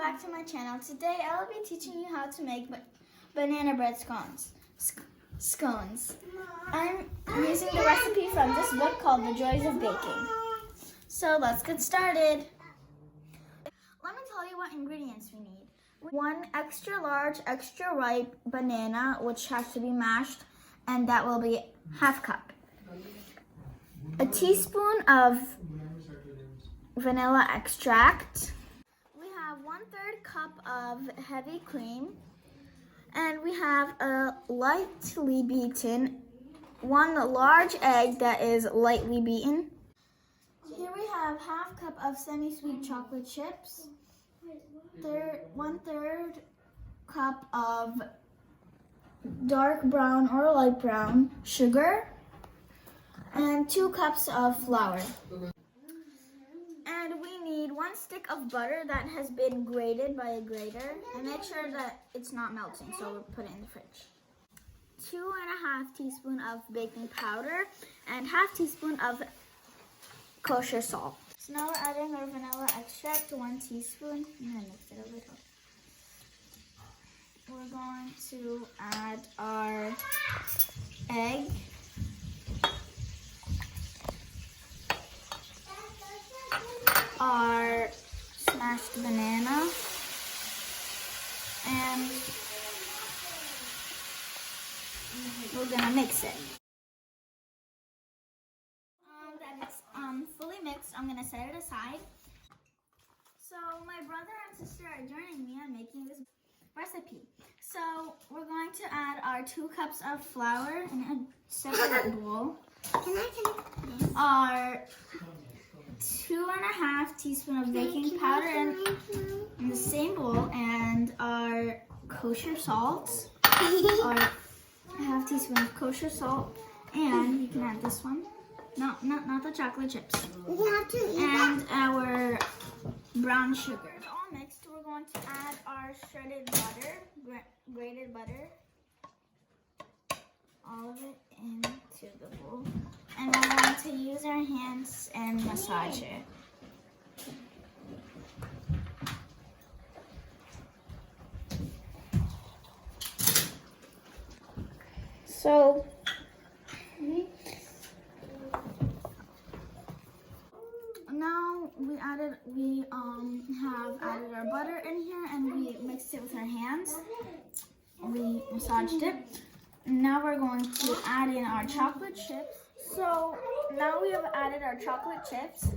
back to my channel. Today I will be teaching you how to make banana bread scones. I'm using the recipe from this book called The Joys of Baking. So let's get started. Let me tell you what ingredients we need. 1 extra large, extra ripe banana, which has to be mashed, and that will be ½ cup. A teaspoon of vanilla extract. We have 1/3 cup of heavy cream, and we have a lightly beaten 1 large egg that is lightly beaten. Here we have ½ cup of semi-sweet chocolate chips, 1/3 cup of dark brown or light brown sugar, and 2 cups of flour. And we need 1 stick of butter that has been grated by a grater, and make sure that it's not melting, so we'll put it in the fridge. 2½ teaspoon of baking powder and ½ teaspoon of kosher salt. So now we're adding our vanilla extract to 1 teaspoon. I'm gonna mix it a little. We're going to add our egg. Our smashed banana, and we're gonna mix it. That it's fully mixed, I'm gonna set it aside. So my brother and sister are joining me on making this recipe. So we're going to add our 2 cups of flour in a separate bowl. Our 2½ teaspoon of baking powder in the same bowl, and our kosher salt, or ½ teaspoon of kosher salt, and you can add this one. No, not the chocolate chips. And our brown sugar. It's all mixed. We're going to add our shredded butter, grated butter, all of it into the bowl. And we're going to use our hands and massage it. So now we have added our butter in here, and we mixed it with our hands. We massaged it. Now we're going to add in our chocolate chips. So now we have added our chocolate chips.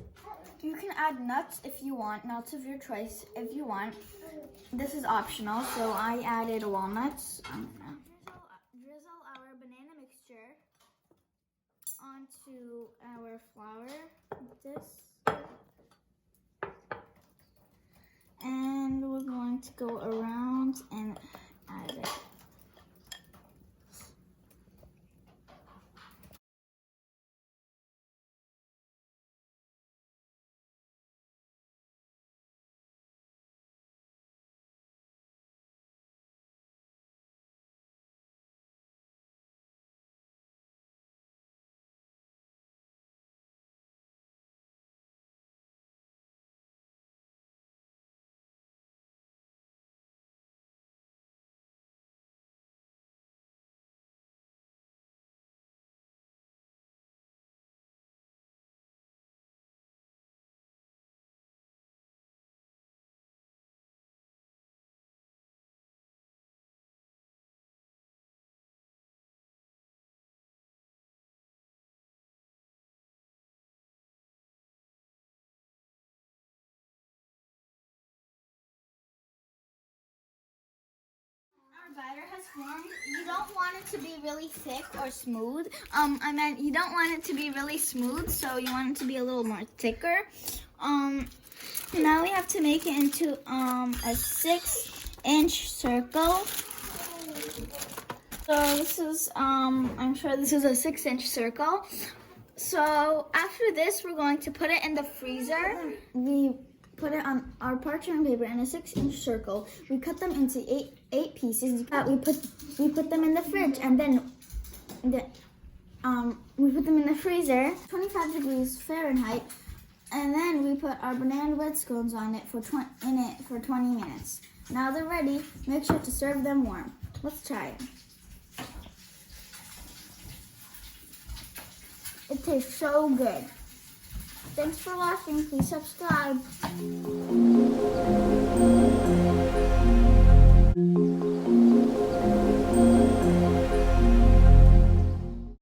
You can add nuts if you want, nuts of your choice if you want. This is optional, so I added walnuts. I'm gonna drizzle our banana mixture onto our flour, like this. And we're going to go around and add it. Batter has formed. You don't want it to be really thick or smooth. You don't want it to be really smooth, so you want it to be a little more thicker. Now we have to make it into a 6-inch circle. So this is I'm sure this is a 6-inch circle. So after this, we're going to put it in the freezer. We put it on our parchment paper in a 6-inch circle. We cut them into eight pieces. We put them in the fridge, and then we put them in the freezer, 25 degrees Fahrenheit, And then we put our banana bread scones on it for 20 minutes. Now they're ready. Make sure to serve them warm. Let's try it. It tastes so good. Thanks for watching. Please subscribe.